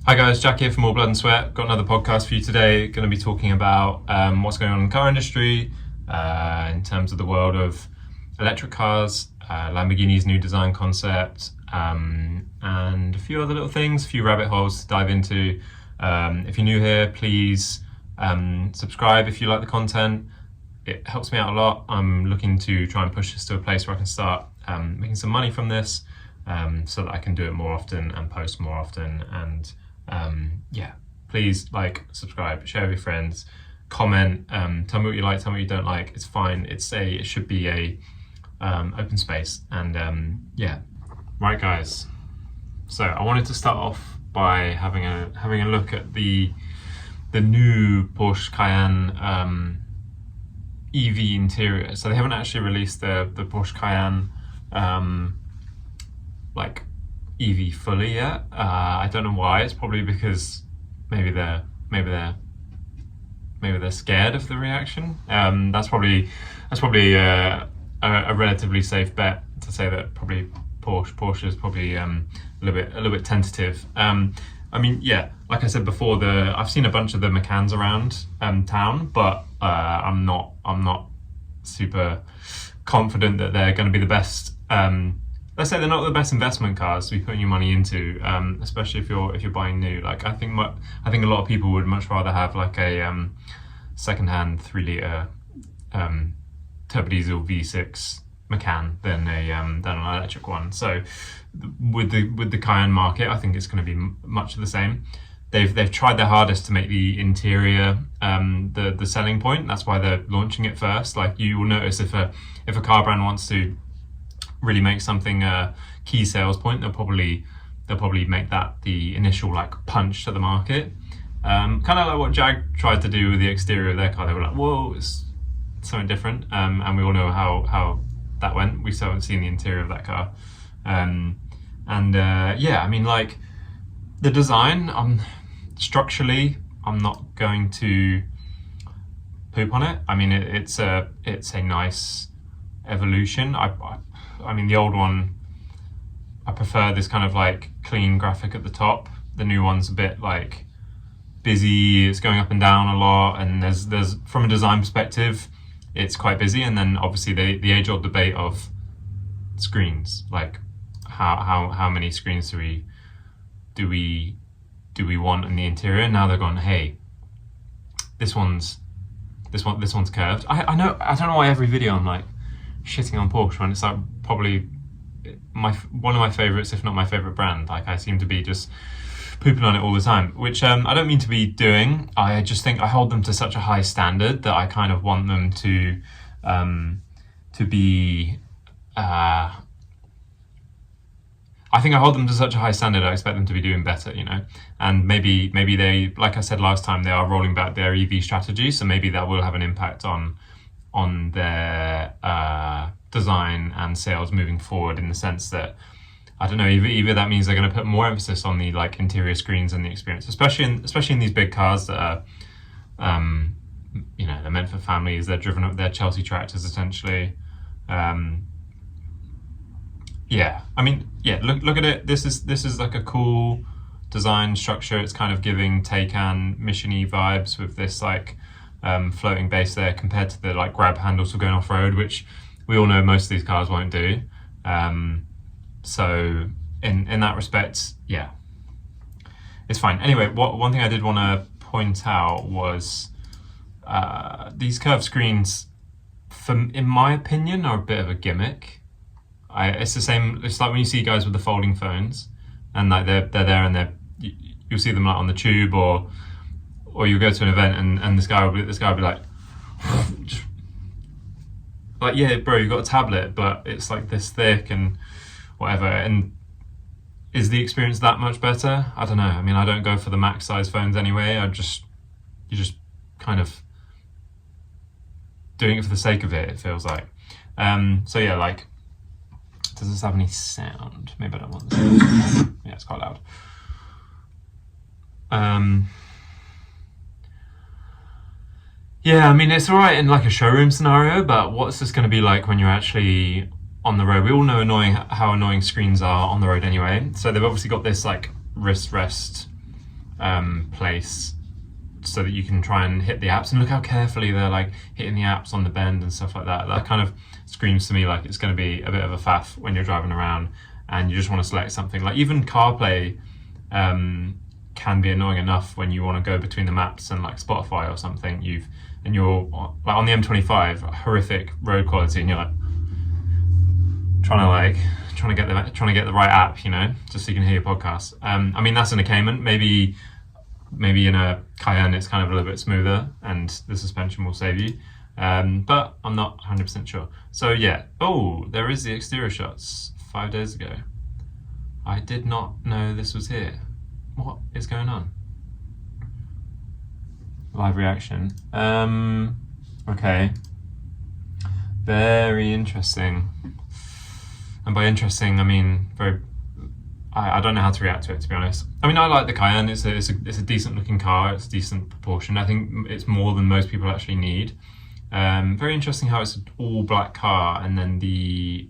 Hi guys, Jack here from All Blood and Sweat. Got another podcast for you today. Going to be talking about what's going on in the car industry in terms of the world of electric cars, Lamborghini's new design concept, and a few other little things, a few rabbit holes to dive into. If you're new here, please subscribe if you like the content. It helps me out a lot. I'm looking to try and push this to a place where I can start making some money from this so that I can do it more often and post more often. And please like, subscribe, share with your friends, comment, tell me what you like, tell me what you don't like. It's fine. It should be a open space. And right guys. So I wanted to start off by having a look at the new Porsche Cayenne EV interior. So they haven't actually released the Porsche Cayenne like EV fully yet. I don't know why. It's probably because maybe they're scared of the reaction. That's probably a relatively safe bet to say that probably Porsche is probably a little bit tentative. I mean, yeah, like I said before, I've seen a bunch of the Macans around town, but I'm not super confident that they're going to be the best. Let's say they're not the best investment cars to be putting your money into, especially if you're buying new. Like I think a lot of people would much rather have like a secondhand 3-liter turbo diesel V6 Macan than an electric one. So with the Cayenne market, I think it's going to be much of the same. They've tried their hardest to make the interior the selling point. That's why they're launching it first. Like you will notice if a car brand wants to really make something a key sales point, they'll probably make that the initial like punch to the market. Kind of like what Jag tried to do with the exterior of their car. They were like, whoa, it's something different, and we all know how that went. We still haven't seen the interior of that car. I mean, like the design, structurally, I'm not going to poop on it. I mean, it's a nice evolution. I mean, the old one, I prefer this kind of like clean graphic at the top. The new one's a bit like busy. It's going up and down a lot, and there's from a design perspective, it's quite busy. And then obviously the age-old debate of screens, like how many screens do we want in the interior? Now they're going, hey, this one's curved. I know, I don't know why every video I'm like shitting on Porsche when it's like probably one of my favorites, if not my favorite brand. Like I seem to be just pooping on it all the time, which I don't mean to be doing. I just think I hold them to such a high standard that I kind of want them to be. I think I hold them to such a high standard. I expect them to be doing better, you know. And maybe they, like I said last time, they are rolling back their EV strategy, so maybe that will have an impact on their design and sales moving forward, in the sense that, I don't know, either that means they're going to put more emphasis on the like interior screens and the experience, especially in these big cars that are, they're meant for families. They're driven up, they're Chelsea tractors essentially. Look at it. This is like a cool design structure. It's kind of giving Taycan Mission-y vibes with this like floating base there, compared to the like grab handles for going off road, which we all know most of these cars won't do. So in that respect, yeah, it's fine. Anyway, one thing I did want to point out was these curved screens, in my opinion, are a bit of a gimmick. It's the same. It's like when you see guys with the folding phones, and like they're there, and you'll see them like on the tube, or you go to an event, and this guy will be like, like, yeah, bro, you got a tablet, but it's like this thick and whatever. And is the experience that much better? I don't know. I mean, I don't go for the max size phones anyway. You're just kind of doing it for the sake of it, it feels like. So yeah, like, does this have any sound? Maybe I don't want this. Yeah, it's quite loud. Yeah, I mean, it's all right in like a showroom scenario, but what's this going to be like when you're actually on the road? We all know how annoying screens are on the road anyway. So they've obviously got this like wrist rest place so that you can try and hit the apps, and look how carefully they're like hitting the apps on the bend and stuff like that. That kind of screams to me like it's going to be a bit of a faff when you're driving around and you just want to select something. Like even CarPlay can be annoying enough when you want to go between the maps and like Spotify or something. You're like on the M25, horrific road quality, and you're like trying to get the right app, you know, just so you can hear your podcast. I mean, that's in a Cayman. Maybe in a Cayenne it's kind of a little bit smoother and the suspension will save you. But I'm not 100% sure. So yeah. Oh, there is the exterior shots 5 days ago. I did not know this was here. What is going on? Live reaction. Okay. Very interesting. And by interesting, I mean very. I don't know how to react to it, to be honest. I mean, I like the Cayenne. It's a decent looking car. It's decent proportion. I think it's more than most people actually need. Very interesting how it's an all black car, and then the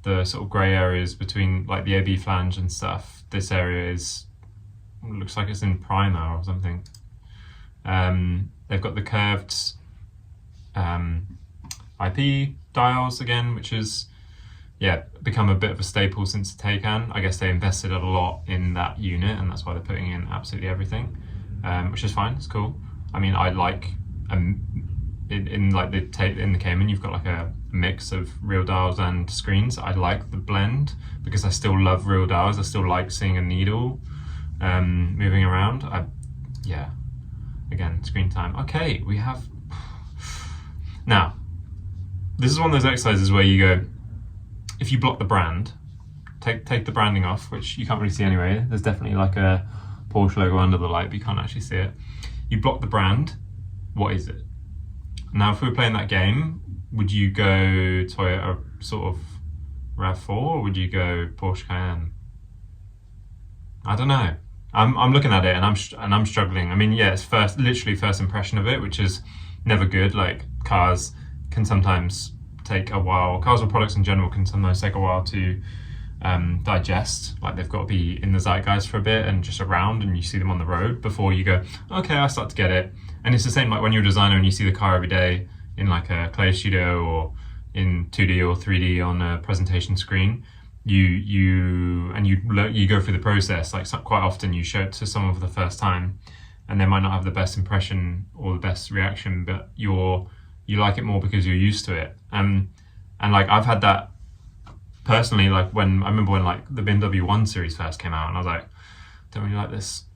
sort of grey areas between like the AB flange and stuff. This area looks like it's in primer or something. They've got the curved IP dials again, which is become a bit of a staple since the Taycan. I guess they invested a lot in that unit, and that's why they're putting in absolutely everything, which is fine. It's cool. I mean, I like in the Cayman, you've got like a mix of real dials and screens. I like the blend because I still love real dials. I still like seeing a needle moving around. Again, screen time. Okay, we have now. This is one of those exercises where you go, if you block the brand, take the branding off, which you can't really see anyway. There's definitely like a Porsche logo under the light, but you can't actually see it. You block the brand, what is it? Now, if we were playing that game, would you go Toyota sort of RAV4, or would you go Porsche Cayenne? I don't know. I'm looking at it and I'm struggling. I mean, yeah, it's literally first impression of it, which is never good. Like cars can sometimes take a while. Cars or products in general can sometimes take a while to digest. Like they've got to be in the zeitgeist for a bit and just around, and you see them on the road before you go, okay, I start to get it. And it's the same like when you're a designer and you see the car every day in like a clay studio or in 2D or 3D on a presentation screen. You go through the process. Like quite often you show it to someone for the first time, and they might not have the best impression or the best reaction, but you like it more because you're used to it. And like I've had that personally, like I remember when like the BMW 1 Series first came out, and I was like, don't really like this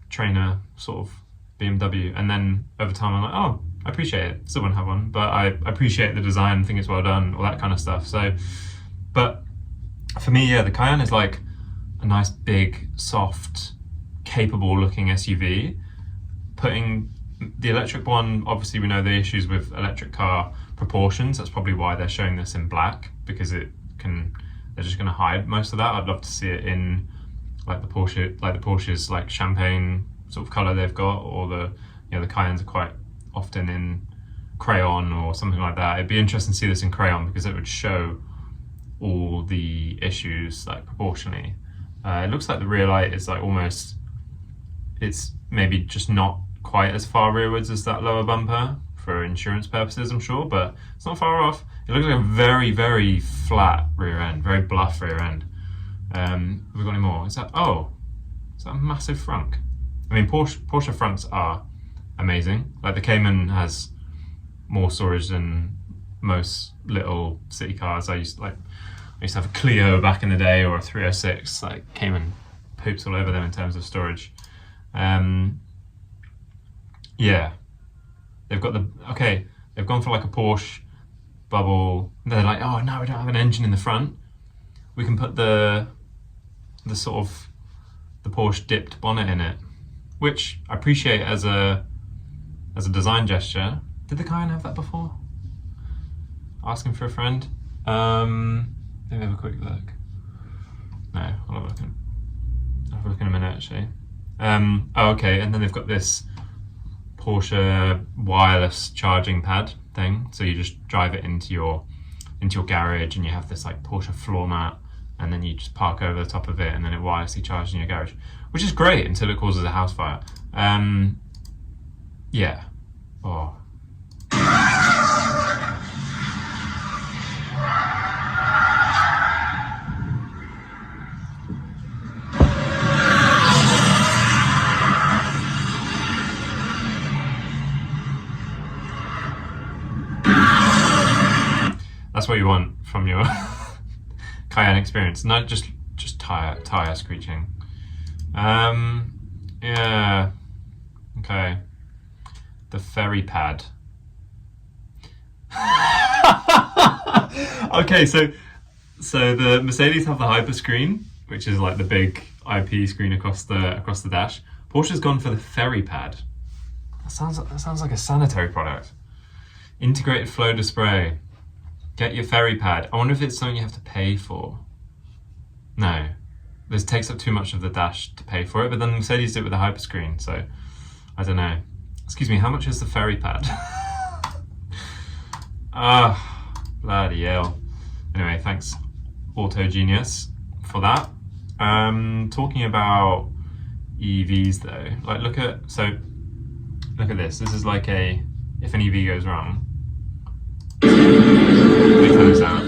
trainer sort of BMW. And then over time I'm like, oh, I appreciate it. Still won't have one, but I appreciate the design, think it's well done, all that kind of stuff. So, but for me, yeah, the Cayenne is like a nice, big, soft, capable looking SUV. Putting the electric one, obviously we know the issues with electric car proportions. That's probably why they're showing this in black, because they're just going to hide most of that. I'd love to see it in like the Porsche's like champagne sort of color they've got, or the Cayennes are quite often in crayon or something like that. It'd be interesting to see this in crayon because it would show all the issues like proportionally. It looks like the rear light is like it's maybe just not quite as far rearwards as that lower bumper for insurance purposes, I'm sure, but it's not far off. It looks like a very, very flat rear end, very bluff rear end. Have we got any more? Is that a massive frunk? I mean, Porsche fronts are amazing. Like the Cayman has more storage than most little city cars. I used to have a Clio back in the day, or a 306. Like Cayman poops all over them in terms of storage. Yeah, they've gone for like a Porsche bubble. They're like, oh no, we don't have an engine in the front. We can put the sort of the Porsche dipped bonnet in it, which I appreciate as a design gesture. Did the Cayenne have that before? Asking for a friend. Maybe have a quick look. No, I'll have a look in a minute actually. Okay, and then they've got this Porsche wireless charging pad thing, so you just drive it into your garage, and you have this like Porsche floor mat and then you just park over the top of it, and then it wirelessly charges in your garage, which is great until it causes a house fire. Yeah. Oh. That's what you want from your Cayenne experience, not just tire screeching. Yeah. Okay. The ferry pad. Okay, so the Mercedes have the hyper screen, which is like the big IP screen across the dash. Porsche's gone for the ferry pad. That sounds like a sanitary product. Integrated flow display. Get your ferry pad. I wonder if it's something you have to pay for. No. This takes up too much of the dash to pay for it, but then Mercedes did it with a hyperscreen, so I don't know. Excuse me, how much is the ferry pad? Bloody hell. Anyway, thanks Auto Genius for that. Talking about EVs though, like look at this. This is like if an EV goes wrong. Let me turn this out.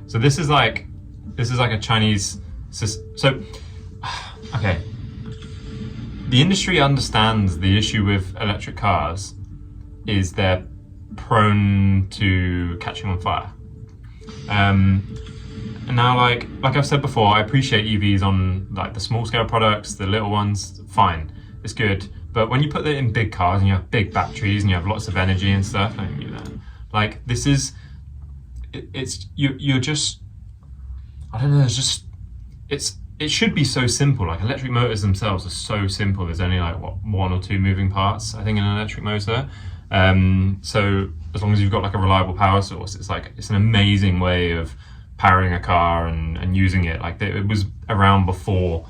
So this is like a Chinese. So, okay. The industry understands the issue with electric cars is they're prone to catching on fire. And now, like I've said before, I appreciate EVs on like the small scale products, the little ones. Fine, it's good. But when you put it in big cars and you have big batteries and you have lots of energy and stuff, don't do that. Like this is, you're just, I don't know. It's just, it should be so simple. Like electric motors themselves are so simple. There's only like what, 1 or 2 moving parts, I think, in an electric motor. So as long as you've got like a reliable power source, it's an amazing way of powering a car and using it. Like it was around before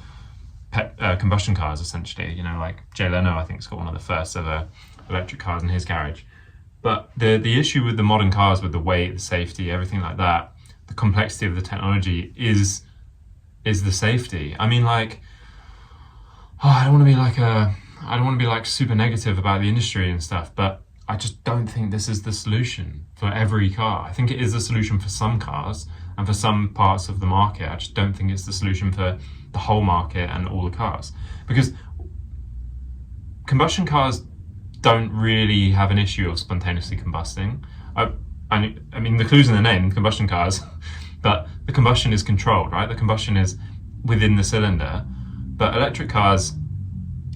combustion cars, essentially. You know, like Jay Leno, I think, has got one of the first ever electric cars in his garage. But the issue with the modern cars, with the weight, the safety, everything like that, the complexity of the technology is the safety. I mean, like, I don't want to be like super negative about the industry and stuff, but I just don't think this is the solution for every car. I think it is the solution for some cars and for some parts of the market. I just don't think it's the solution for the whole market and all the cars, because combustion cars don't really have an issue of spontaneously combusting. I mean, the clue's in the name, combustion cars, but the combustion is controlled, right? The combustion is within the cylinder. But electric cars,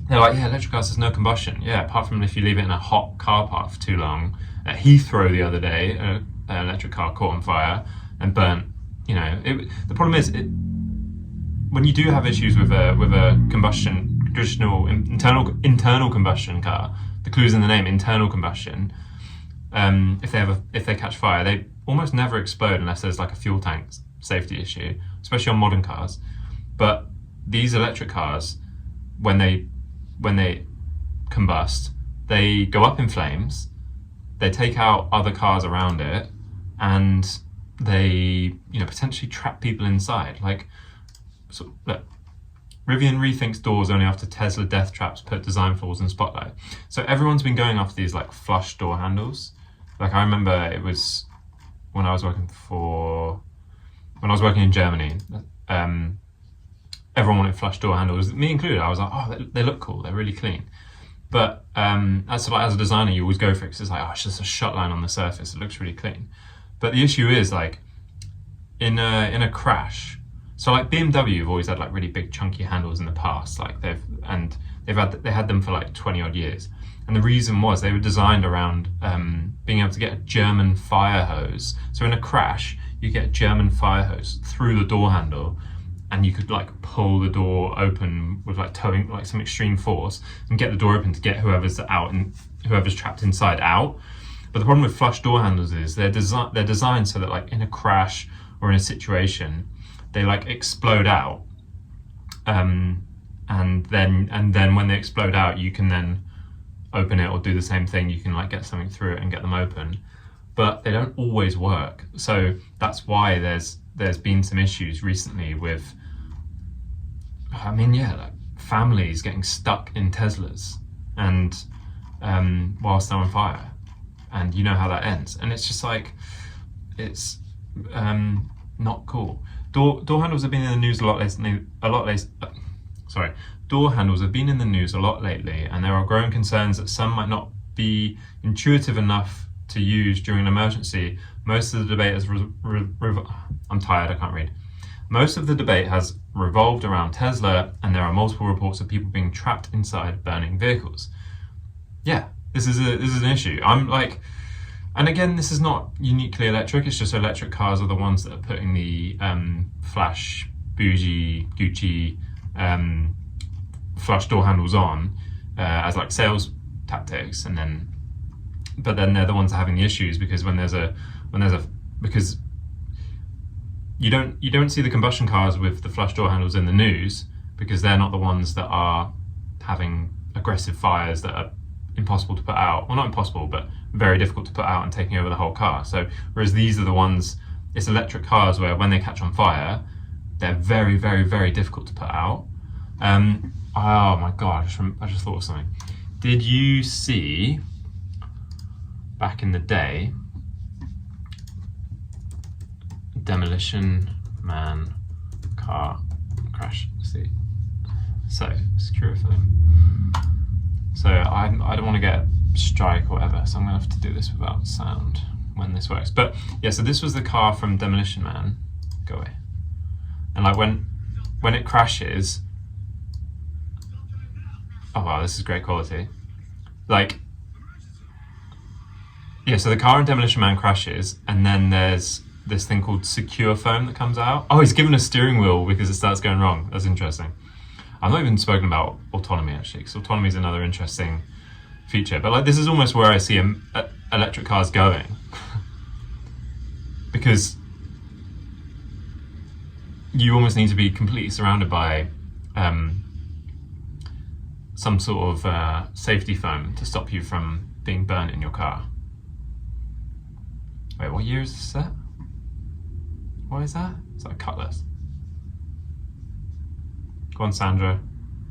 they're like, yeah, electric cars, there's no combustion. Yeah, apart from if you leave it in a hot car park for too long. At Heathrow the other day, an electric car caught on fire and burnt. You know, the problem is, when you do have issues with a combustion, traditional internal combustion car, the clue's in the name, internal combustion. If they catch fire, they almost never explode unless there's like a fuel tank safety issue, especially on modern cars. But these electric cars, when they combust, they go up in flames, they take out other cars around it, and they, you know, potentially trap people inside. Like, so look, Rivian rethinks doors only after Tesla death traps put design flaws in the spotlight. So everyone's been going after these like flush door handles. Like I remember it was when I was working in Germany, everyone wanted flush door handles, me included. I was like, oh, they look cool, they're really clean. But as a designer, you always go for it because it's like, oh, it's just a shut line on the surface, it looks really clean. But the issue is, like, in a crash, so like BMW have always had like really big chunky handles in the past, like they had them for like 20 odd years. And the reason was they were designed around being able to get a German fire hose. So in a crash, you get a German fire hose through the door handle, and you could like pull the door open with like towing, like some extreme force, and get the door open to get whoever's out and whoever's trapped inside out. But the problem with flush door handles is they're designed so that like in a crash or in a situation, they like explode out. And then when they explode out, you can then open it or do the same thing. You can like get something through it and get them open, but they don't always work. So that's why there's there's been some issues recently with, I mean, yeah, like families getting stuck in Teslas and whilst they're on fire, and you know how that ends, and it's just like, it's not cool. Door handles have been in the news a lot lately. Door handles have been in the news a lot lately, and there are growing concerns that some might not be intuitive enough to use during an emergency. Most of the debate has I'm tired, I can't read. Most of the debate has revolved around Tesla, and there are multiple reports of people being trapped inside burning vehicles. Yeah, this is an issue. I'm like, and again, this is not uniquely electric. It's just electric cars are the ones that are putting the flash, bougie, Gucci, flush door handles on as like sales tactics, and then, but then they're the ones that are having the issues, because because you don't see the combustion cars with the flush door handles in the news, because they're not the ones that are having aggressive fires that are impossible to put out. Well, not impossible, but very difficult to put out and taking over the whole car. So whereas these are the ones, it's electric cars where when they catch on fire, they're very, very, very difficult to put out. Oh my god, I just thought of something. Did you see back in the day, Demolition Man car crash? See, so secure film. So I don't want to get a strike or whatever, so I'm gonna have to do this without sound when this works. But yeah, so this was the car from Demolition Man. Go away. And like when it crashes, oh wow, this is great quality. Like, yeah, so the car in Demolition Man crashes, and then there's this thing called secure foam that comes out. Oh, he's given a steering wheel because it starts going wrong. That's interesting. I've not even spoken about autonomy actually, because autonomy is another interesting feature. But like, this is almost where I see electric cars going, because you almost need to be completely surrounded by some sort of safety foam to stop you from being burnt in your car. Wait, what year is this set? What is that? Is that a Cutlass? Go on, Sandra.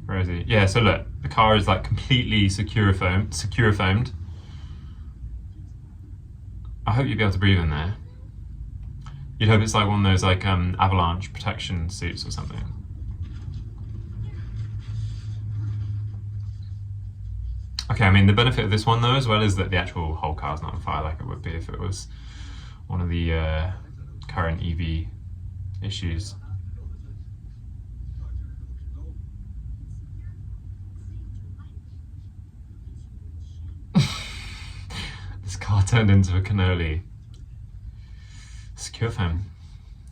Where is he? Yeah, so look, the car is like completely secure foamed. I hope you'll be able to breathe in there. You'd hope it's like one of those like avalanche protection suits or something. Okay, I mean, the benefit of this one though as well is that the actual whole car's not on fire like it would be if it was one of the current EV issues. This car turned into a cannoli. Secure foam.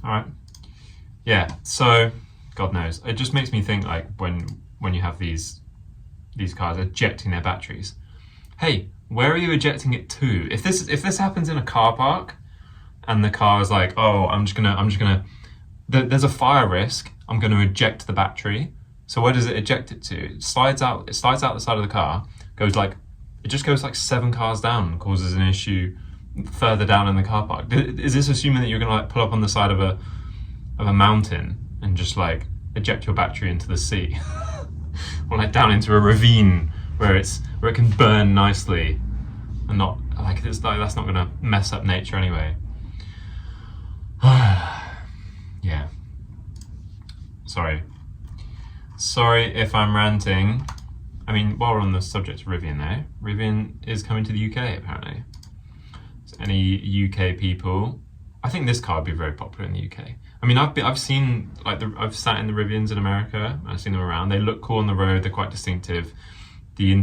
Alright. Yeah, so God knows. It just makes me think like when you have these cars ejecting their batteries. Hey, where are you ejecting it to? If this happens in a car park and the car is like, oh, I'm just gonna there's a fire risk, I'm gonna eject the battery. So where does it eject it to? It slides out the side of the car, it just goes like 7 cars down and causes an issue further down in the car park. Is this assuming that you're gonna like pull up on the side of a mountain and just like eject your battery into the sea? Or like down into a ravine where it can burn nicely and not like it's like that's not gonna mess up nature anyway. Yeah. Sorry if I'm ranting. I mean, while we're on the subject of Rivian though, Rivian is coming to the UK apparently. So any UK people, I think this car would be very popular in the UK. I mean, I've seen like I've sat in the Rivians in America. I've seen them around. They look cool on the road. They're quite distinctive. They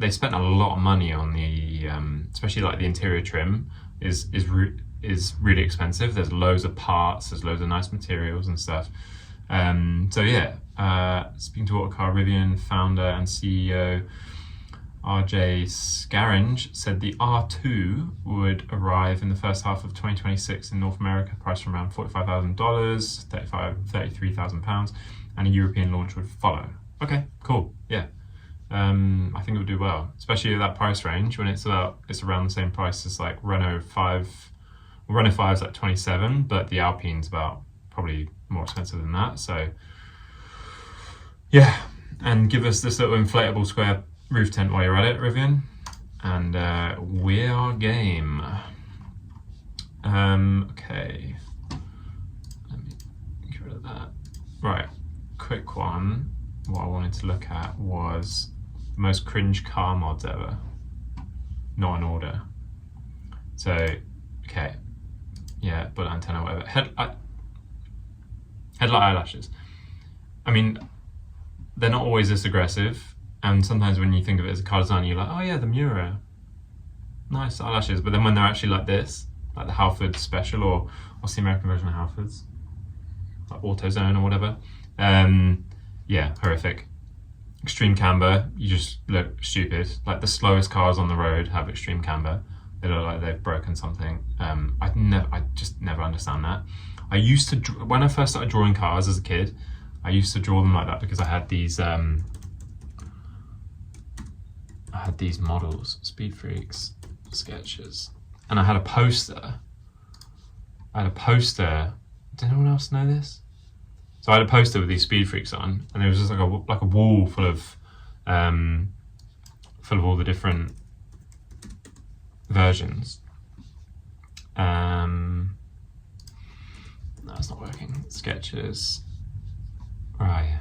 spent a lot of money on the especially like the interior trim is really expensive. There's loads of parts. There's loads of nice materials and stuff. So yeah, speaking to Autocar Rivian founder and CEO RJ Scaringe said the R2 would arrive in the first half of 2026 in North America, priced around $45,000, £33,000, and a European launch would follow. Okay, cool, yeah. I think it would do well, especially at that price range when it's around the same price as like Renault 5. Renault 5 is like 27, but the Alpine's about probably more expensive than that. So yeah, and give us this little inflatable square roof tent while you're at it, Rivian, and we are game. Okay, let me get rid of that. Right, quick one. What I wanted to look at was the most cringe car mods ever. Not in order. So, okay, yeah, bullet antenna, whatever. Headlight eyelashes. I mean, they're not always this aggressive, and sometimes when you think of it as a car designer, you're like, oh yeah, the Mura, nice eyelashes. But then when they're actually like this, like the Halford Special, or what's the American version of Halfords? Like AutoZone or whatever. Yeah, horrific. Extreme camber, you just look stupid. Like the slowest cars on the road have extreme camber. They look like they've broken something. I just never understand that. I used to, when I first started drawing cars as a kid, I used to draw them like that because I had these models, Speed Freaks sketches, and I had a poster. Did anyone else know this? So I had a poster with these Speed Freaks on, and there was just like a wall full of all the different versions. No, it's not working. Sketches. Right.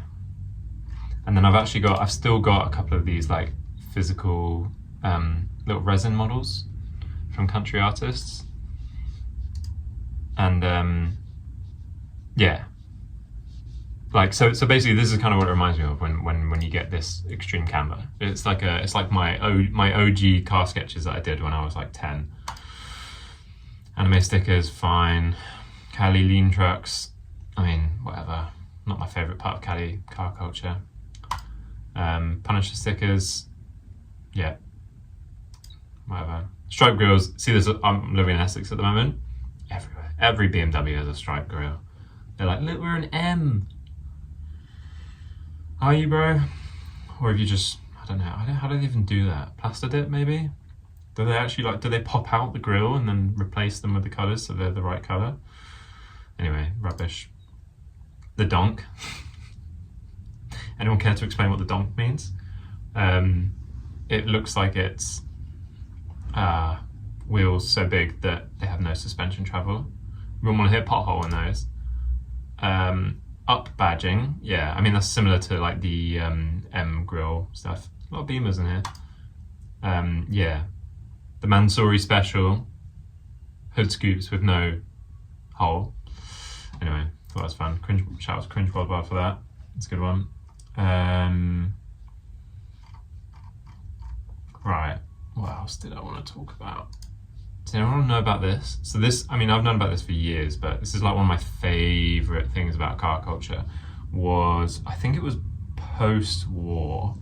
And then I've still got a couple of these like physical little resin models from country artists. And yeah. Like so basically this is kind of what it reminds me of when you get this extreme camber. It's like my OG car sketches that I did when I was like 10. Anime stickers, fine. Cali lean trucks, I mean, whatever. Not my favourite part of Cali car culture. Punisher stickers, yeah, whatever. Stripe grills, see this, I'm living in Essex at the moment. Everywhere, every BMW has a stripe grill. They're like, look, we're an M. Are you, bro? Or have you just, I don't know, how do they even do that? Plastered it, maybe? Do they actually do they pop out the grill and then replace them with the colours so they're the right colour? Anyway, rubbish. The donk. Anyone care to explain what the donk means? It looks like it's wheels so big that they have no suspension travel. We wouldn't want to hit a pothole in those. Up badging, yeah, I mean that's similar to like the M grill stuff. A lot of Beamers in here. Yeah, the Mansouri Special hood scoops with no hole. Anyway, thought that was fun. Shout out to Cringe Worldwide for that. It's a good one. Right, what else did I want to talk about? Does anyone know about this? So this, I mean, I've known about this for years, but this is like one of my favourite things about car culture was, I think it was post-war,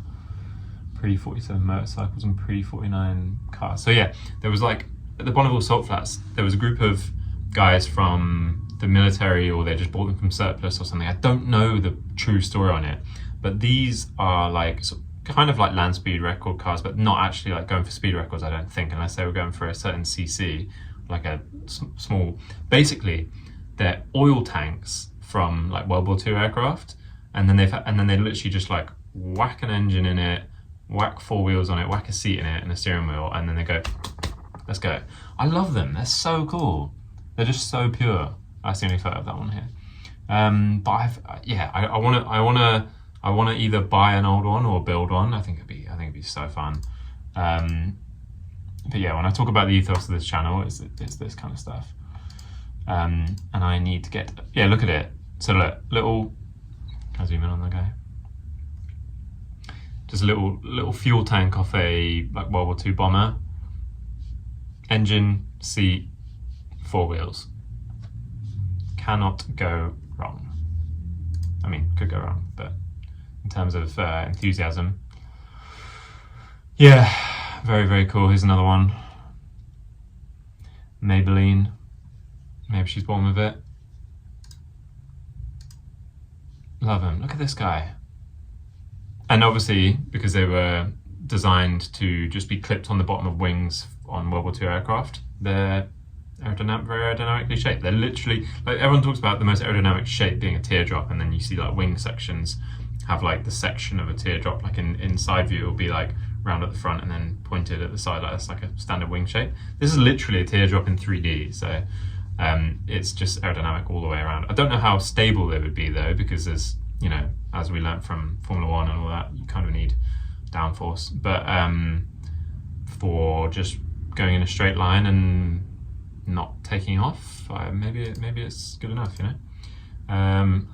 pre-47 motorcycles and pre-49 cars. So yeah, there was like, at the Bonneville Salt Flats, there was a group of guys from the military, or they just bought them from surplus or something. I don't know the true story on it, but these are like kind of like land speed record cars, but not actually like going for speed records, I don't think, unless they were going for a certain CC, like a small. Basically, they're oil tanks from like World War II aircraft, and then they literally just like whack an engine in it, whack four wheels on it, whack a seat in it, and a steering wheel, and then they go, let's go. I love them. They're so cool. They're just so pure. That's the only photo of that one here. But I want to either buy an old one or build one. I think it'd be so fun. But yeah, when I talk about the ethos of this channel, it's this kind of stuff. And I need to get, yeah, look at it. So look, little, can I zoom in on the guy? Just a little fuel tank off a like World War II bomber. Engine, seat, four wheels. Cannot go wrong. I mean, could go wrong, but in terms of enthusiasm, yeah, very, very cool. Here's another one. Maybelline. Maybe she's born with it. Love him. Look at this guy. And obviously, because they were designed to just be clipped on the bottom of wings on World War II aircraft, they're very aerodynamically shaped. They're literally, like, everyone talks about the most aerodynamic shape being a teardrop, and then you see like wing sections have like the section of a teardrop, like in side view it'll be like round at the front and then pointed at the side, like that's like a standard wing shape. This is literally a teardrop in 3D, so it's just aerodynamic all the way around. I don't know how stable they would be though, because there's, you know, as we learned from Formula 1 and all that, you kind of need downforce, but for just going in a straight line and not taking off, maybe it's good enough, you know.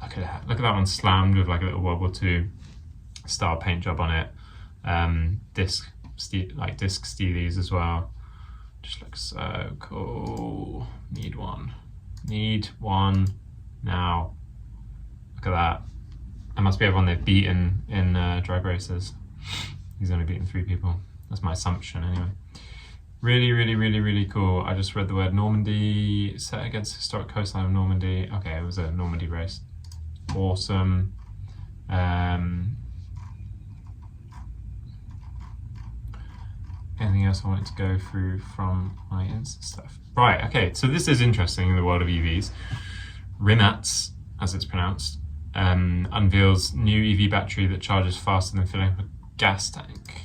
Look at that one slammed with like a little World War II style paint job on it. Disc steelies as well. Just looks so cool. Need one now. Look at that. That must be everyone they've beaten in drag races. He's only beaten 3 people. That's my assumption anyway. Really cool. I just read the word Normandy, set against historic coastline of Normandy. Okay, it was a Normandy race. Awesome. Anything else I wanted to go through from my Insta stuff? Right, okay, so this is interesting in the world of EVs. Rimac, as it's pronounced, unveils new EV battery that charges faster than filling up a gas tank.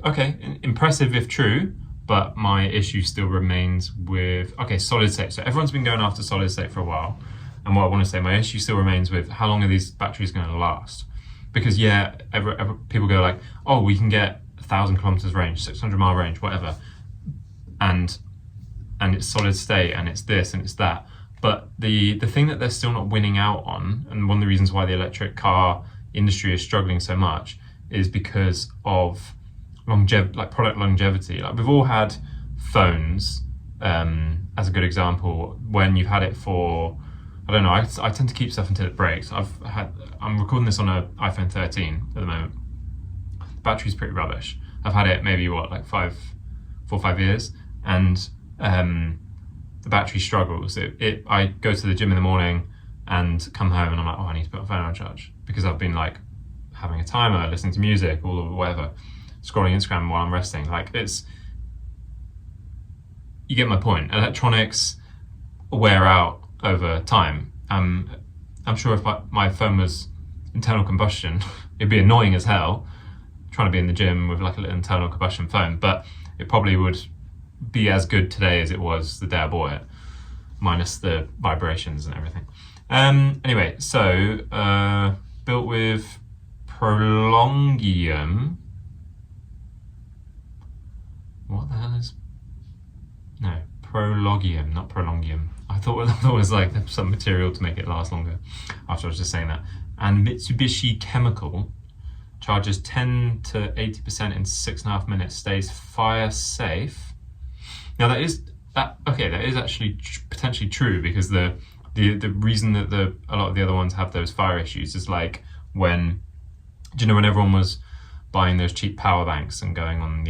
Okay, impressive if true, but my issue still remains with, okay, solid state. So everyone's been going after solid state for a while. And what I want to say, my issue still remains with how long are these batteries going to last? Because yeah, people go like, oh, we can get 1,000 kilometers range, 600-mile range, whatever. And it's solid state and it's this and it's that. But the thing that they're still not winning out on, and one of the reasons why the electric car industry is struggling so much, is because of product longevity. Like, we've all had phones, as a good example, when you've had it for, I don't know, I tend to keep stuff until it breaks. I'm recording this on an iPhone 13 at the moment. The battery's pretty rubbish. I've had it maybe like 4 or 5 years, and the battery struggles. I go to the gym in the morning and come home and I'm like, oh, I need to put my phone on charge, because I've been like having a timer, listening to music, all of whatever, scrolling Instagram while I'm resting. Like, you get my point. Electronics wear out over time. I'm sure if my phone was internal combustion, it'd be annoying as hell trying to be in the gym with like a little internal combustion phone, but it probably would be as good today as it was the day I bought it, minus the vibrations and everything. Anyway, so built with prolongium. What the hell is? No, prologium, not prolongium. I thought it was like some material to make it last longer, after I was just saying that. And Mitsubishi Chemical charges 10 to 80% in 6.5 minutes, stays fire safe. Now that is actually potentially true, because the reason that a lot of the other ones have those fire issues is like when everyone was buying those cheap power banks and going on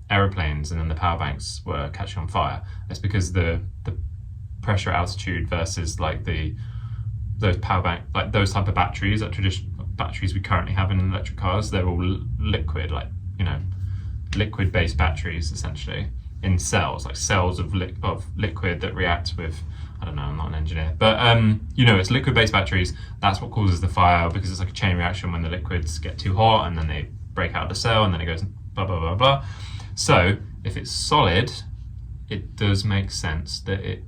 airplanes, and then the power banks were catching on fire. It's because the pressure altitude versus like those power bank, like those type of batteries, like traditional batteries we currently have in electric cars, they're all liquid, like, liquid based batteries essentially, in cells, like cells of liquid that react with, I don't know, I'm not an engineer, but it's liquid based batteries. That's what causes the fire, because it's like a chain reaction when the liquids get too hot and then they break out of the cell and then it goes blah blah blah blah. So if it's solid, it does make sense that it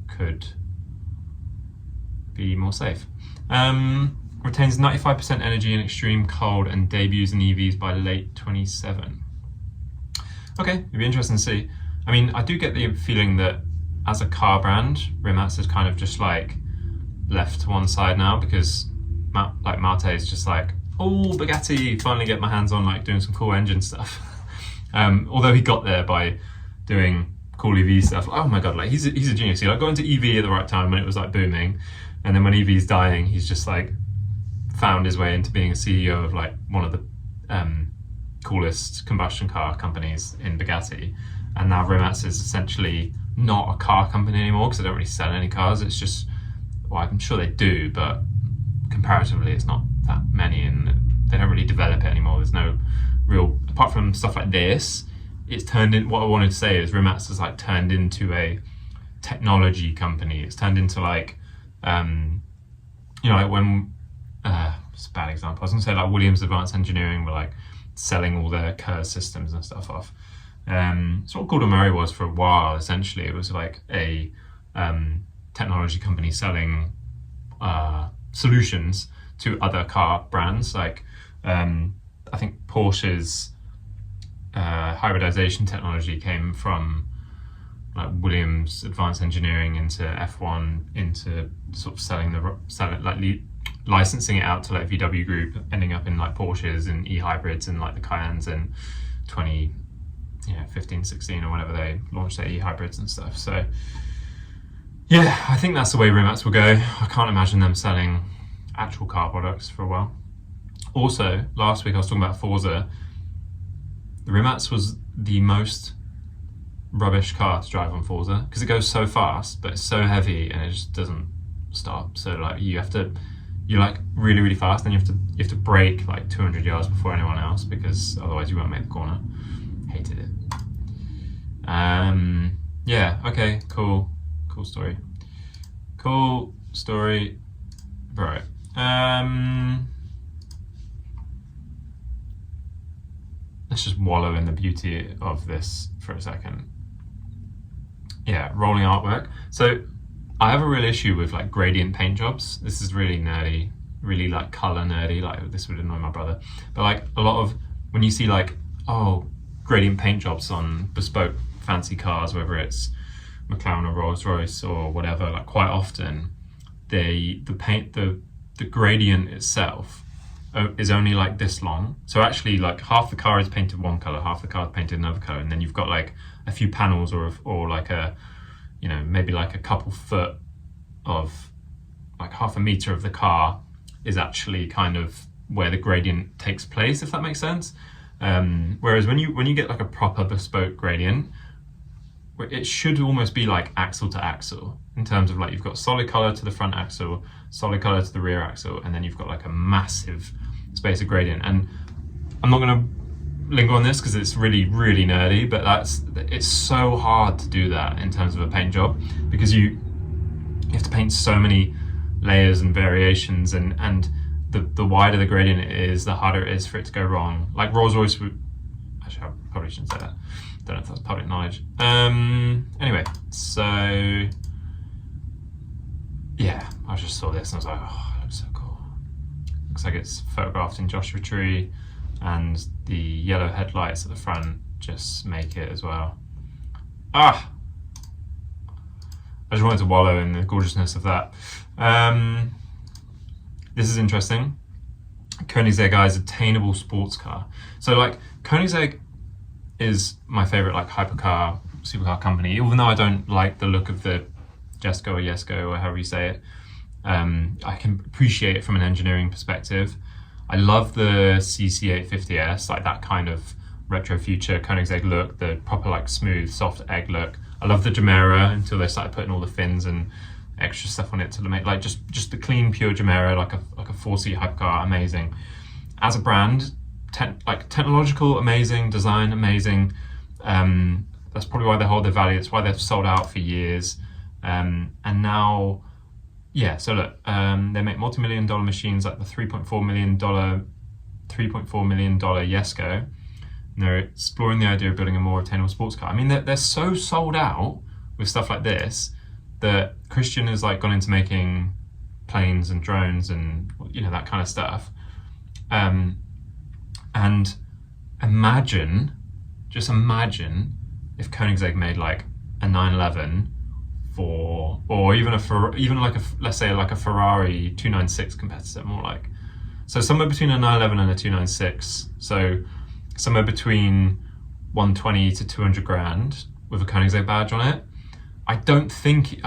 could be more safe. Retains 95% energy in extreme cold and debuts in EVs by late 27. Okay, it'd be interesting to see. I mean, I do get the feeling that as a car brand, Rimac is kind of just like left to one side now, because Mate is just like, oh, Bugatti, finally get my hands on like doing some cool engine stuff. Although he got there by doing cool EV stuff. Oh my god, like he's a genius. He like got into EV at the right time when it was like booming, and then when EV's dying, he's just like found his way into being a CEO of like one of the coolest combustion car companies in Bugatti. And now Rimac is essentially not a car company anymore, because they don't really sell any cars. It's just, well, I'm sure they do, but comparatively it's not that many, and they don't really develop it anymore. There's no apart from stuff like this, it's turned in, what I wanted to say is Rimac has like turned into a technology company. It's turned into like, like when, it's a bad example. I was gonna say like Williams Advanced Engineering were like selling all their Kerr systems and stuff off. So what Gordon Murray was for a while, essentially. It was like a technology company selling solutions to other car brands. Like I think Porsche's hybridization technology came from like Williams Advanced Engineering into F1, into sort of licensing it out to like VW Group, ending up in like Porsches and e-hybrids and like the Cayennes in 2015, 16 or whenever they launched their e-hybrids and stuff. So yeah, I think that's the way Rimac will go. I can't imagine them selling actual car products for a while. Also, last week I was talking about Forza. The Rimac was the most rubbish car to drive on Forza because it goes so fast, but it's so heavy and it just doesn't stop. So like you're like really, really fast, and you have to brake like 200 yards before anyone else because otherwise you won't make the corner. Hated it. Yeah. Okay. Cool story. Right. Let's just wallow in the beauty of this for a second. Yeah, rolling artwork. So I have a real issue with like gradient paint jobs. This is really nerdy, really like color nerdy. Like this would annoy my brother. But like a lot of when you see like gradient paint jobs on bespoke fancy cars, whether it's McLaren or Rolls Royce or whatever, like quite often the gradient itself is only like this long. So actually like half the car is painted one color, half the car is painted another color, and then you've got like a few panels or like a, maybe like a couple foot of like half a meter of the car is actually kind of where the gradient takes place, if that makes sense. Whereas when you get like a proper bespoke gradient, it should almost be like axle to axle in terms of like you've got solid color to the front axle, solid color to the rear axle, and then you've got like a massive space of gradient. And I'm not going to linger on this because it's really, really nerdy, but it's so hard to do that in terms of a paint job because you have to paint so many layers and variations, and the wider the gradient is, the harder it is for it to go wrong. Like Rolls Royce actually, I probably shouldn't say that. Don't know if that's public knowledge. Anyway, so yeah, I just saw this and I was like, oh, it looks so cool. Looks like it's photographed in Joshua Tree, and the yellow headlights at the front just make it as well. I just wanted to wallow in the gorgeousness of that. This is interesting. Koenigsegg attainable sports car. So like Koenigsegg is my favorite like hypercar, supercar company, even though I don't like the look of the Jesko or Jesko or however you say it. I can appreciate it from an engineering perspective. I love the CC850S, like that kind of retro future Koenigsegg look, the proper like smooth, soft egg look. I love the Gemera until they started putting all the fins and extra stuff on it to make like just the clean, pure Gemera, like a 4-seat hypercar, amazing. As a brand, technological, amazing, design, amazing. That's probably why they hold their value. That's why they've sold out for years. And now, yeah. So look, they make multi-million-dollar machines like the $3.4 million Jesko. And they're exploring the idea of building a more attainable sports car. I mean, they're so sold out with stuff like this that Christian has like gone into making planes and drones and that kind of stuff. And just imagine if Koenigsegg made like a 911 or even let's say like a Ferrari 296 competitor, more like. So somewhere between a 911 and a 296. So somewhere between 120 to 200 grand with a Koenigsegg badge on it. I don't think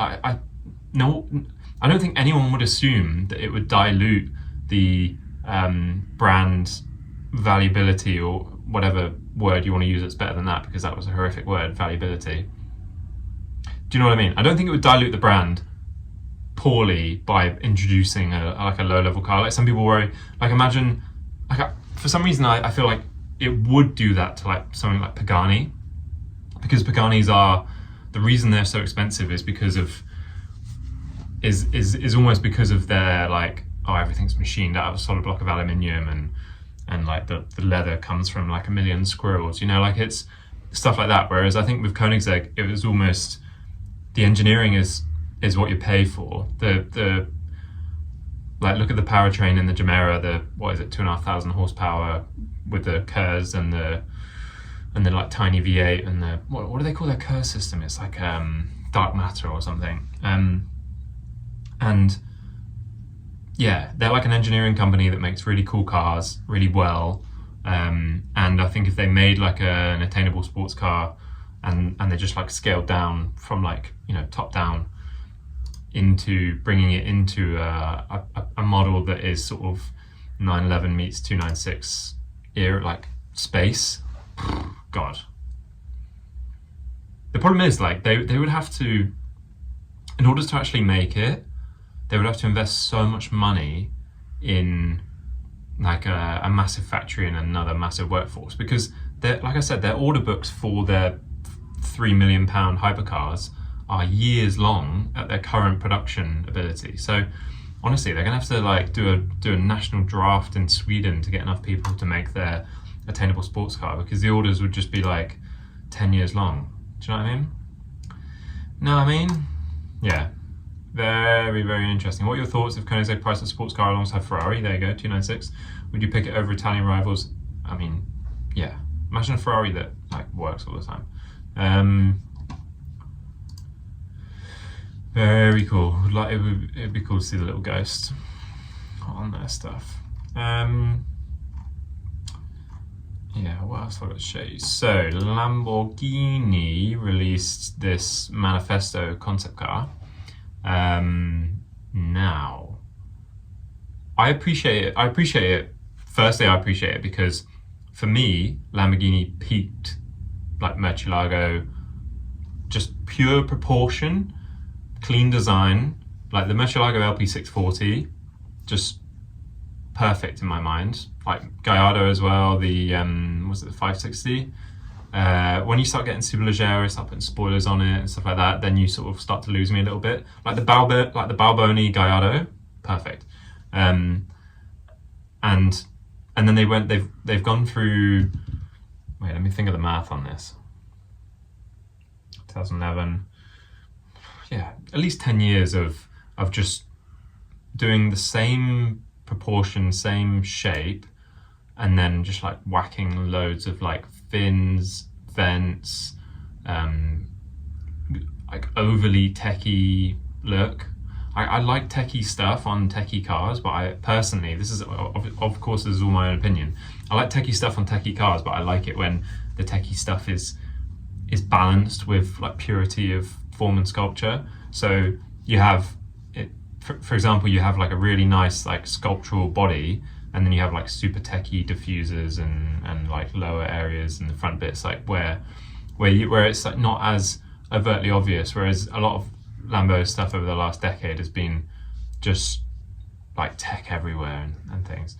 anyone would assume that it would dilute the brand valuability, or whatever word you want to use that's better than that, because that was a horrific word, valuability. Do you know what I mean? I don't think it would dilute the brand poorly by introducing a low-level car. Like some people worry, like imagine, like for some reason I feel like it would do that to like something like Pagani, because Paganis are, the reason they're so expensive is because of is almost because of their like, oh, everything's machined out of a solid block of aluminium, and like the leather comes from like a million squirrels, you know, like it's stuff like that. Whereas I think with Koenigsegg, it was almost, the engineering is what you pay for. The like, look at the powertrain in the Gemera, the, what is it, 2,500 horsepower with the KERS and the like tiny V8 and the, what do they call their KERS system? It's like dark matter or something. And yeah, they're like an engineering company that makes really cool cars really well. And I think if they made like an attainable sports car and they just like scaled down from like, you know, top down into bringing it into a model that is sort of 911 meets 296 era, like space, God. The problem is like they would have to, in order to actually make it, they would have to invest so much money in like a massive factory and another massive workforce, because they're, like I said, their order books for their £3 million hypercars are years long at their current production ability. So honestly, they're gonna have to like do a national draft in Sweden to get enough people to make their attainable sports car, because the orders would just be like 10 years long. Do you know what I mean? No, I mean, yeah. Very, very interesting. What are your thoughts if Koenigsegg priced a sports car alongside Ferrari? There you go, 296. Would you pick it over Italian rivals? I mean, yeah. Imagine a Ferrari that like works all the time. Very cool. Like it'd be cool to see the little ghost on their stuff. Yeah, what else have I got to show you? So Lamborghini released this Manifesto concept car. Now, I appreciate it. Firstly, I appreciate it because for me, Lamborghini peaked like Murcielago, just pure proportion, clean design, like the Murcielago LP640, just perfect in my mind. Like Gallardo as well, the was it the 560? When you start getting Superleggera, start putting spoilers on it and stuff like that, then you sort of start to lose me a little bit. Like the Balboni Gallardo, perfect. And then they've gone through. Wait, let me think of the math on this. 2011. Yeah, at least 10 years of just doing the same proportion, same shape, and then just like whacking loads of like fins, vents, like overly techie look. I like techie stuff on techie cars, but I personally, this is of course this is all my own opinion. I like techie stuff on techie cars, but I like it when the techie stuff is balanced with like purity of form and sculpture. So you have it, for example, you have like a really nice like sculptural body, and then you have like super techie diffusers and like lower areas in the front bits, like where it's like not as overtly obvious. Whereas a lot of Lambo stuff over the last decade has been just like tech everywhere and things.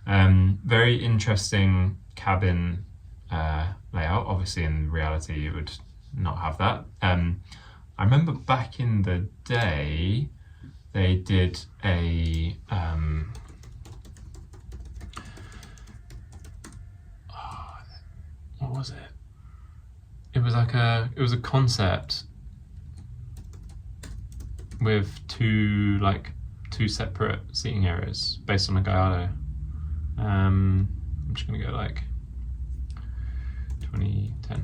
Very interesting cabin layout. Obviously, in reality, you would not have that. I remember back in the day, they did a what was it? It was a concept with two separate seating areas based on a Gallardo. I'm just gonna go like 2010.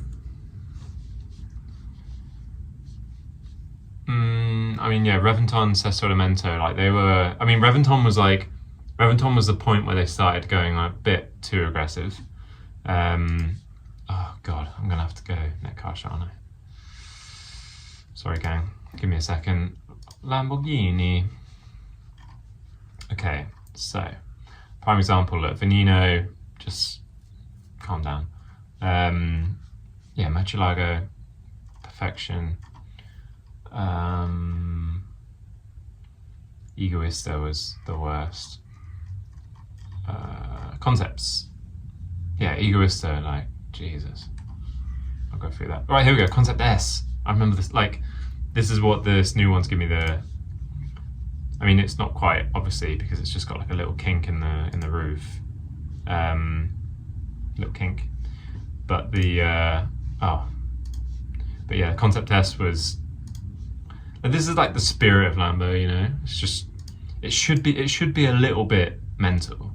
I mean, yeah, Reventon, Sesto Elemento, like they were. I mean, Reventon was the point where they started going a bit too aggressive. Oh God, I'm gonna have to go net car shot, aren't I? Sorry, gang. Give me a second. Lamborghini. Okay, so prime example. Look, Veneno. Just calm down. Yeah, Murcielago, perfection. Egoista was the worst. Concepts. yeah, Egoista, like, Jesus. I'll go through that. All right, here we go. Concept S. I remember this. Like, this is what this new one's give me the. I mean, it's not quite, obviously, because it's just got like a little kink in the roof. Little kink. But the but yeah, Concept S was. This is like the spirit of Lambo, you know. It's just, it should be a little bit mental,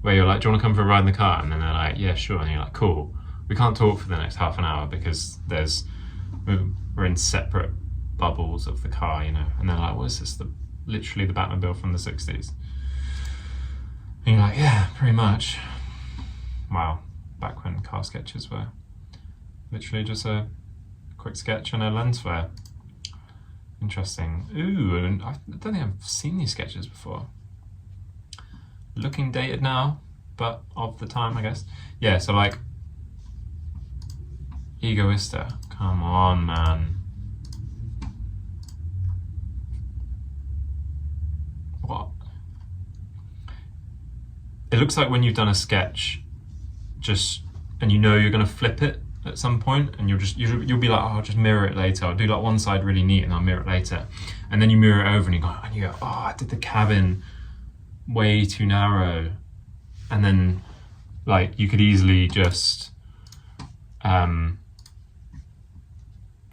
where you're like, do you want to come for a ride in the car? And then they're like, yeah, sure. And you're like, cool. We can't talk for the next half an hour because we're in separate bubbles of the car, you know. And they're like, what is this? Literally the Batmobile from the 60s. And you're like, yeah, pretty much. Wow. Back when car sketches were literally just a quick sketch and a lens flare. Interesting. Ooh, and I don't think I've seen these sketches before. Looking dated now, but of the time, I guess. Yeah, so like, Egoista. Come on, man. What? It looks like when you've done a sketch, and you know you're gonna flip it at some point, and you'll be like, oh, I'll just mirror it later. I'll do like one side really neat and I'll mirror it later. And then you mirror it over and you go, oh, I did the cabin way too narrow. And then like you could easily just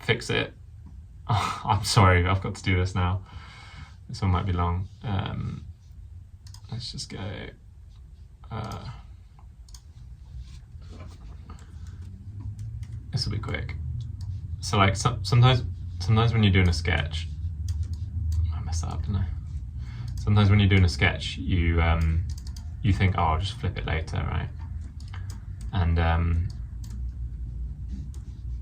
fix it. Oh, I'm sorry, I've got to do this now. This one might be long. Let's just go. This will be quick. So like sometimes when you're doing a sketch, I messed that up, didn't I? Sometimes when you're doing a sketch, you think, oh, I'll just flip it later, right? And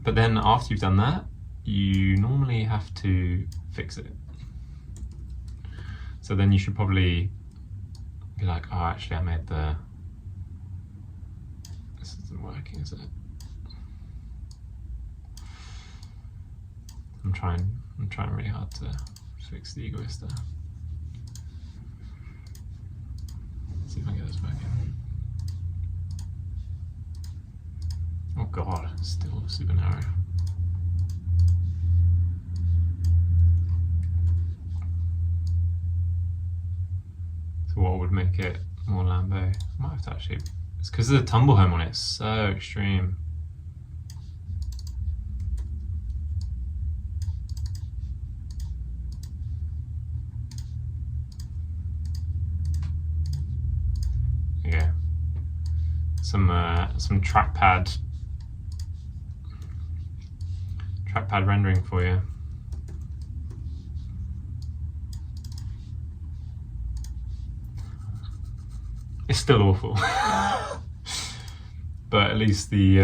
but then after you've done that, you normally have to fix it. So then you should probably be like, oh, actually, I made this isn't working, is it? I'm trying really hard to fix the Egoista. Let's see if I can get this working. Oh god, it's still super narrow. So what would make it more Lambo? I might have to actually. It's because there's a tumble home on it. It's so extreme. Yeah. Some trackpad rendering for you. It's still awful, but at least the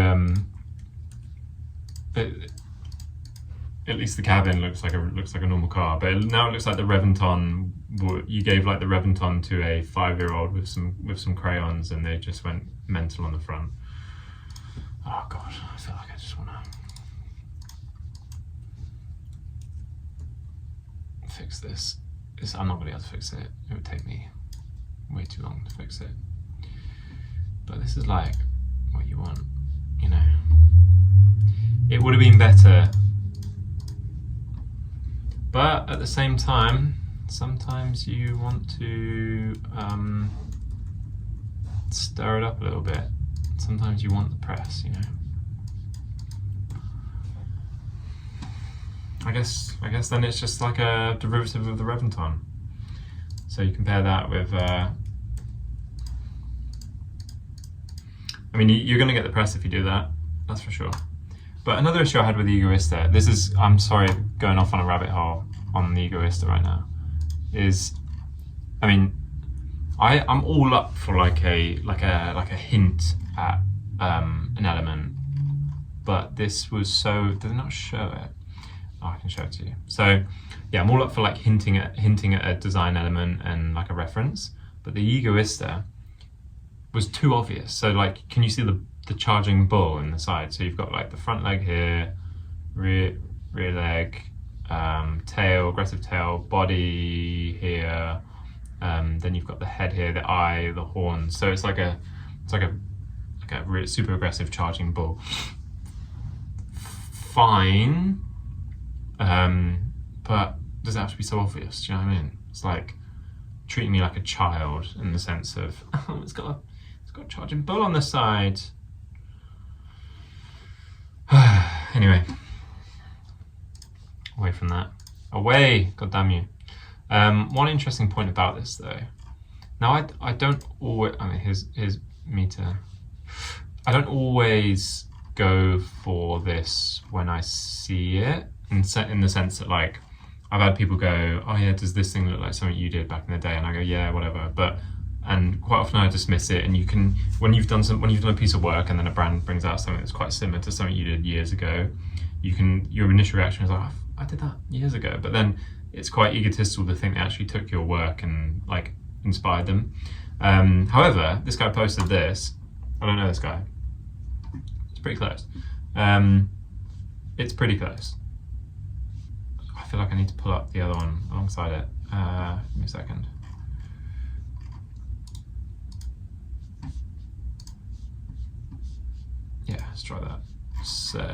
cabin looks like a normal car. But now it looks like the Reventon. You gave like the Reventon to a 5-year-old with some crayons, and they just went mental on the front. Oh god, I feel like I just want to fix this. I'm not gonna be able to fix it. It would take me way too long to fix it. But this is like what you want, you know. It would have been better, but at the same time, sometimes you want to stir it up a little bit. Sometimes you want the press, you know. I guess then it's just like a derivative of the Reventon. So you compare that with I mean, you're going to get the press if you do that, that's for sure. But another issue I had with the Egoista, I'm sorry, going off on a rabbit hole on the Egoista right now, is, I mean, I'm all up for like a hint at an element, but this was so, did it not show it? Oh, I can show it to you. So yeah, I'm all up for like hinting at a design element and like a reference, but the Egoista was too obvious. So like, can you see the charging bull in the side? So you've got like the front leg here, rear leg, tail, aggressive tail, body here, then you've got the head here, the eye, the horns. So it's like a like a really super aggressive charging bull. Fine, but does it have to be so obvious? Do you know what I mean? It's like treating me like a child in the sense of, oh, it's got a charging bull on the side. Anyway, away from that. Away, god damn you. One interesting point about this though. Now I don't always, I mean here's meter. I don't always go for this when I see it, in the sense that like, I've had people go, oh yeah, does this thing look like something you did back in the day? And I go, yeah, whatever. And quite often I dismiss it, and you can, when you've done a piece of work and then a brand brings out something that's quite similar to something you did years ago, your initial reaction is like, oh, I did that years ago. But then it's quite egotistical to think they actually took your work and like inspired them. However, this guy posted this. I don't know this guy. It's pretty close. It's pretty close. I feel like I need to pull up the other one alongside it. Give me a second. Yeah, let's try that. So,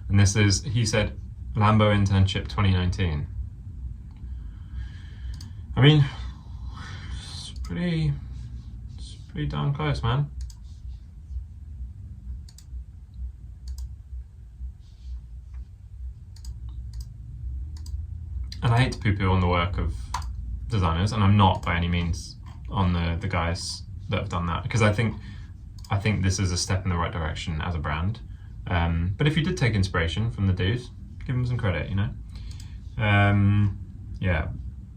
and this is, he said, Lambo internship 2019. I mean, it's pretty darn close, man. And I hate to poo-poo on the work of designers, and I'm not by any means on the guys that have done that, because I think this is a step in the right direction as a brand. But if you did take inspiration from the dudes, give them some credit, you know? Yeah.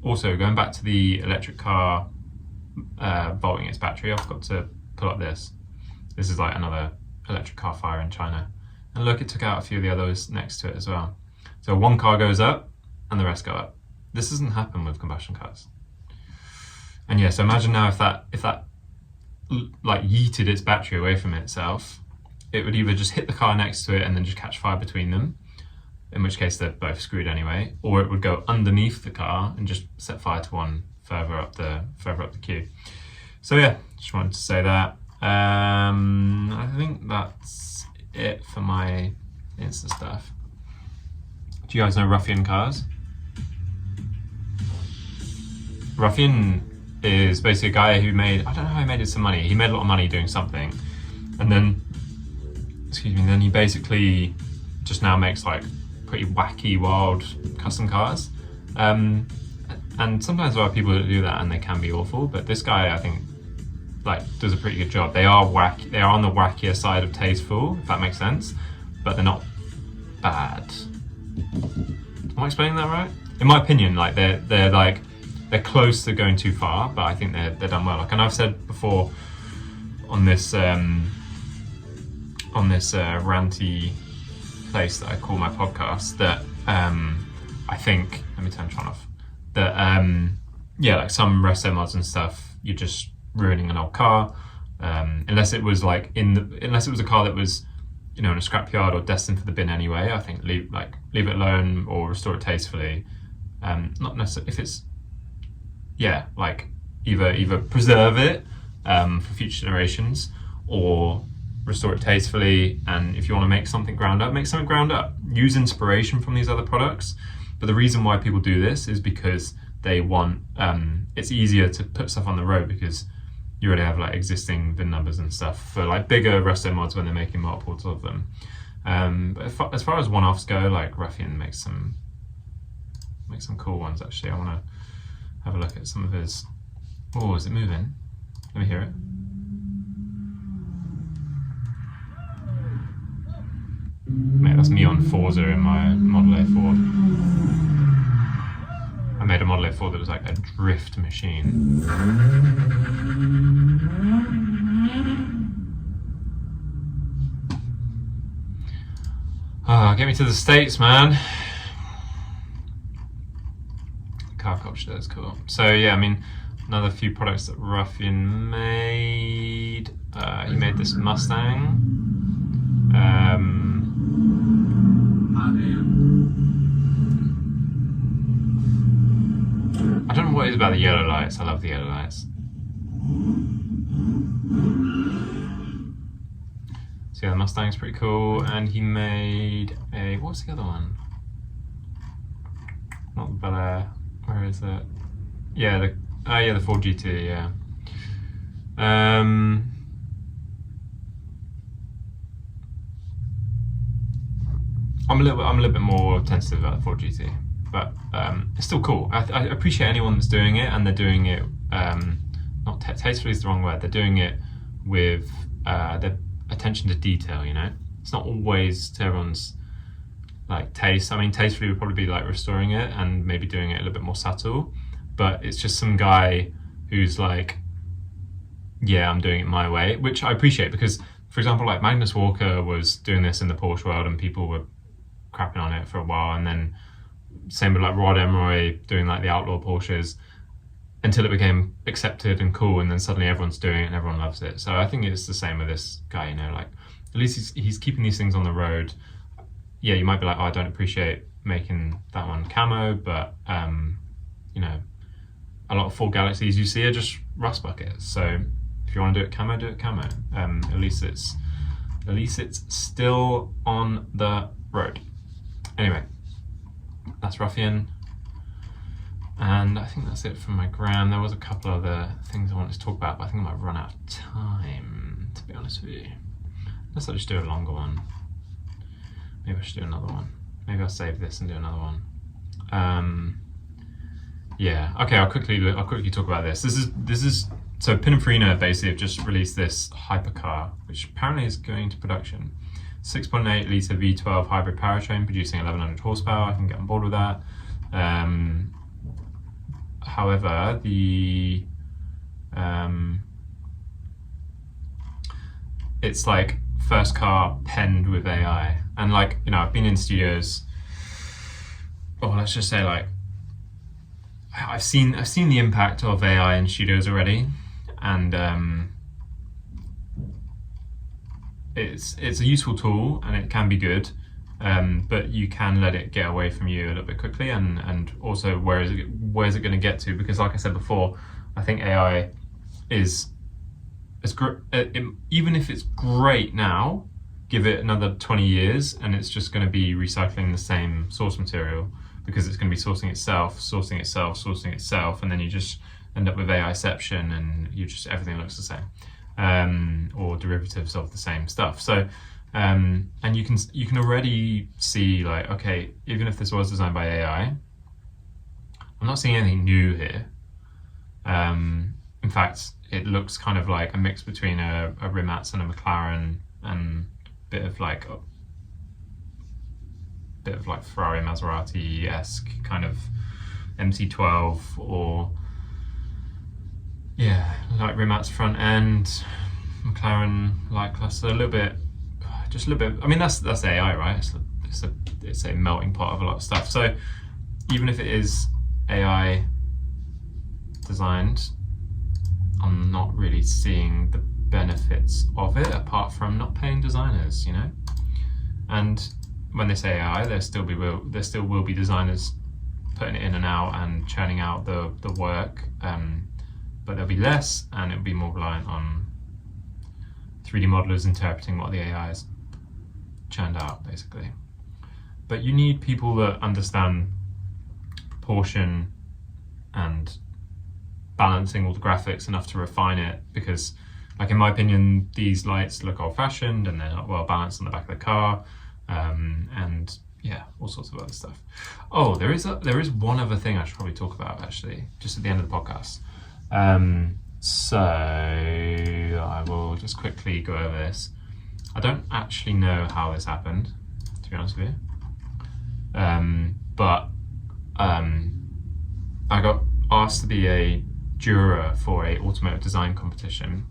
Also, going back to the electric car volting its battery, I forgot to pull up this. This is like another electric car fire in China. And look, it took out a few of the others next to it as well. So one car goes up and the rest go up. This doesn't happen with combustion cars. And yeah, so imagine now if that like yeeted its battery away from itself, it would either just hit the car next to it and then just catch fire between them, in which case they're both screwed anyway, or it would go underneath the car and just set fire to one further up the queue. So yeah, just wanted to say that. I think that's it for my Insta stuff. Do you guys know Ruffian Cars? Ruffian is basically a guy who made, I don't know how he made some money. He made a lot of money doing something, and then, then he basically just now makes like pretty wacky, wild custom cars. And sometimes there are people that do that and they can be awful, but this guy, I think, like does a pretty good job. They are wacky, they are on the wackier side of tasteful, if that makes sense, but they're not bad. Am I explaining that right? In my opinion, like they're close to going too far, but I think they're done well. Like, and I've said before on this ranty place that I call my podcast that I think, let me turn Tron off, that yeah, like some resto mods and stuff, you're just ruining an old car, unless it was like unless it was a car that was, you know, in a scrapyard or destined for the bin anyway. I think leave it alone or restore it tastefully. Not necessarily if it's, yeah, like either preserve it for future generations, or restore it tastefully. And if you want to make something ground up, make something ground up. Use inspiration from these other products. But the reason why people do this is because they want, it's easier to put stuff on the road because you already have like existing VIN numbers and stuff for like bigger resto mods when they're making multiples of them. But as far as one-offs go, like Ruffian makes some cool ones actually. I want to have a look at some of his. Oh, is it moving? Let me hear it. Mate, that's me on Forza in my Model A Ford. I made a Model A Ford that was like a drift machine. Get me to the States, man. Car culture, that's cool. So yeah, I mean, another few products that Ruffian made. He made this Mustang. is about the yellow lights. I love the yellow lights. So yeah, the Mustang's pretty cool, and he made a, what's the other one? Not the Bel Air. Where is it? Yeah, the Ford GT. Yeah. I'm a little bit more tentative about the Ford GT, but it's still cool. I appreciate anyone that's doing it, and they're doing it not tastefully is the wrong word. They're doing it with their attention to detail. You know, it's not always to everyone's like taste. I mean, tastefully would probably be like restoring it and maybe doing it a little bit more subtle, but it's just some guy who's like, yeah, I'm doing it my way, which I appreciate because, for example, like Magnus Walker was doing this in the Porsche world and people were crapping on it for a while, and then same with like Rod Emroy doing like the outlaw Porsches until it became accepted and cool, and then suddenly everyone's doing it and everyone loves it. So I think it's the same with this guy, you know, like at least he's keeping these things on the road. Yeah, you might be like, oh, I don't appreciate making that one camo, but you know, a lot of Ford Galaxies you see are just rust buckets. So if you want to do it camo, do it camo. At least it's still on the road. Anyway, that's Ruffian, and I think that's it from my gram. There was a couple other things I wanted to talk about, but I think I might run out of time, to be honest with you. Let's just do a longer one. Maybe I should do another one. Maybe I'll save this and do another one. Yeah. Okay. I'll quickly talk about this. This is so Pininfarina basically have just released this hypercar, which apparently is going to production. 6.8 litre V12 hybrid powertrain producing 1100 horsepower. I can get on board with that. However, it's like first car penned with AI, and like, you know, I've been in studios. Oh, let's just say like I've seen the impact of AI in studios already, and it's a useful tool and it can be good, but you can let it get away from you a little bit quickly, and also where is it going to get to? Because like I said before, I think AI is even if it's great now, give it another 20 years and it's just going to be recycling the same source material, because it's going to be sourcing itself, and then you just end up with AIception, and everything looks the same, or derivatives of the same stuff. So, and you can already see, like, okay, even if this was designed by AI, I'm not seeing anything new here. In fact, it looks kind of like a mix between a Rimac and a McLaren, and a bit of like Ferrari Maserati-esque kind of MC12, or yeah, like Rimac's front end, McLaren light cluster, a little bit. I mean, that's AI, right? It's a melting pot of a lot of stuff. So even if it is AI designed, I'm not really seeing the benefits of it, apart from not paying designers, you know. And when they say AI, there still will be designers putting it in and out and churning out the work, but there'll be less, and it'll be more reliant on 3D modelers interpreting what the AI has churned out, basically. But you need people that understand proportion and balancing all the graphics enough to refine it, because, like, in my opinion, these lights look old-fashioned and they're not well balanced on the back of the car, and yeah, all sorts of other stuff. Oh, there is one other thing I should probably talk about, actually, just at the end of the podcast. So I will just quickly go over this. I don't actually know how this happened, to be honest with you, but I got asked to be a juror for a automotive design competition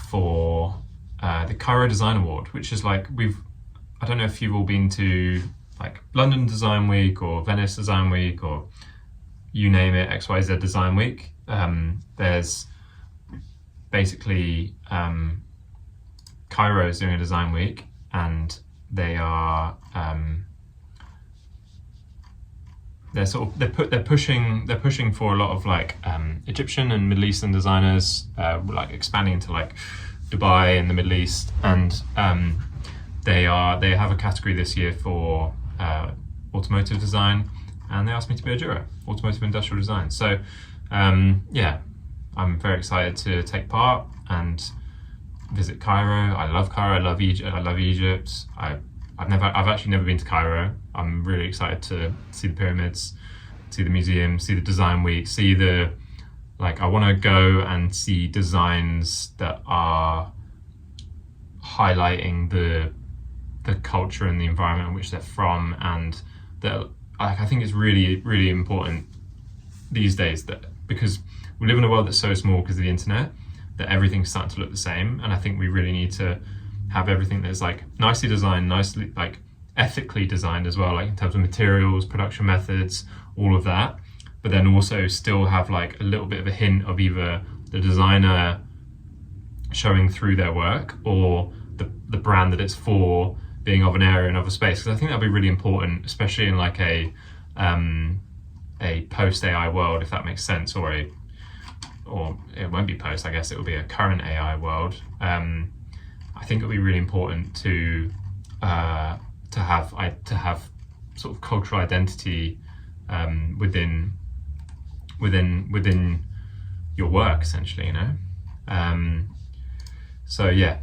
for the Cairo Design Award, which is like, I don't know if you've all been to like London Design Week or Venice Design Week, or you name it, XYZ Design Week. There's basically Cairo is doing a design week, and they are they're pushing for a lot of like Egyptian and Middle Eastern designers, like expanding into like Dubai and the Middle East, and they have a category this year for automotive design, and they asked me to be a juror, automotive industrial design. So yeah, I'm very excited to take part and visit Cairo. I love Cairo. I love Egypt. I've actually never been to Cairo. I'm really excited to see the pyramids, see the museum, see the design week, I want to go and see designs that are highlighting the culture and the environment in which they're from, and that I think it's really, really important these days, that because we live in a world that's so small because of the internet, that everything's starting to look the same, and I think we really need to have everything that's like nicely designed, nicely like ethically designed as well, like in terms of materials, production methods, all of that, but then also still have like a little bit of a hint of either the designer showing through their work or the brand that it's for being of an area and of a space, because I think that'll be really important, especially in like a post AI world, if that makes sense, or it won't be post, I guess it will be a current AI world. I think it'll be really important to have sort of cultural identity within your work, essentially, you know. So yeah,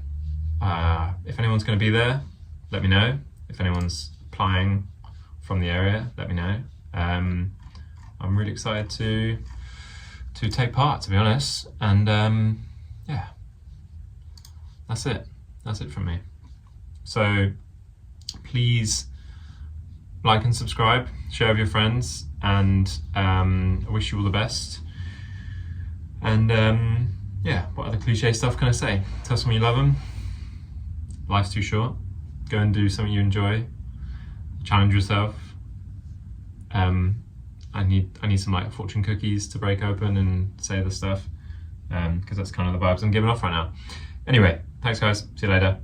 if anyone's going to be there, let me know. If anyone's applying from the area, let me know. I'm really excited to take part, to be honest, and yeah, that's it from me. So please like and subscribe, share with your friends, and I wish you all the best. And yeah, what other cliche stuff can I say? Tell someone you love them. Life's too short. Go and do something you enjoy. Challenge yourself. I need some like fortune cookies to break open and say the stuff, because that's kind of the vibes I'm giving off right now. Anyway, thanks guys. See you later.